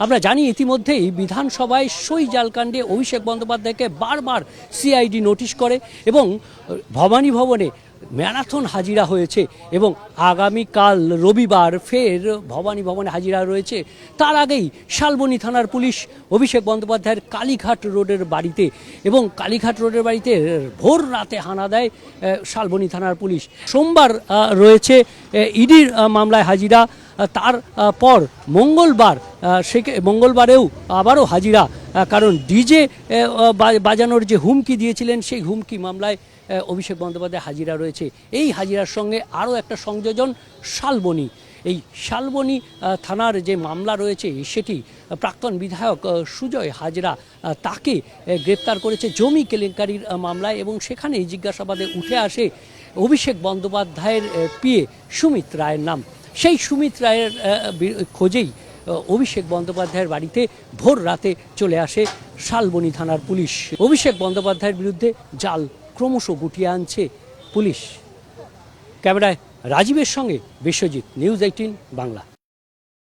আমরা জানি ইতিমধ্যেই বিধানসভায় সই জালকাণ্ডে অভিষেক বন্দ্যোপাধ্যায়কে বারবার সিআইডি নোটিশ করে এবং ভবানী ভবনে ম্যারাথন হাজিরা হয়েছে এবং আগামীকাল রবিবার ফের ভবানী ভবনে হাজিরা রয়েছে। তার আগেই শালবনী থানার পুলিশ অভিষেক বন্দ্যোপাধ্যায়ের কালীঘাট রোডের বাড়িতে এবং কালীঘাট রোডের বাড়িতে ভোর রাতে হানা দেয় শালবনী থানার পুলিশ। সোমবার রয়েছে ইডির মামলায় হাজিরা, তার পর মঙ্গলবারেও আবারও হাজিরা, কারণ ডিজে বাজানোর যে হুমকি দিয়েছিলেন সেই হুমকি মামলায় অভিষেক বন্দ্যোপাধ্যায় হাজিরা রয়েছে। এই হাজিরার সঙ্গে আরও একটা সংযোজন শালবনী। এই শালবনী থানার যে মামলা রয়েছে সেটি প্রাক্তন বিধায়ক সুজয় হাজরা তাকে গ্রেপ্তার করেছে জমি কেলেঙ্কারির মামলায় এবং সেখানেই জিজ্ঞাসাবাদে উঠে আসে অভিষেক বন্দ্যোপাধ্যায়ের পিএ সুমিত রায়ের নাম। সেই সুমিত রায়ের খোঁজেই অভিষেক বন্দ্যোপাধ্যায়ের বাড়িতে ভোর রাতে চলে আসে শালবনী থানার পুলিশ। অভিষেক বন্দ্যোপাধ্যায়ের বিরুদ্ধে জাল ক্রমশ গুটিয়ে আনছে পুলিশ। ক্যামেরায় রাজীবের সঙ্গে বিশ্বজিৎ, নিউজ 18 বাংলা।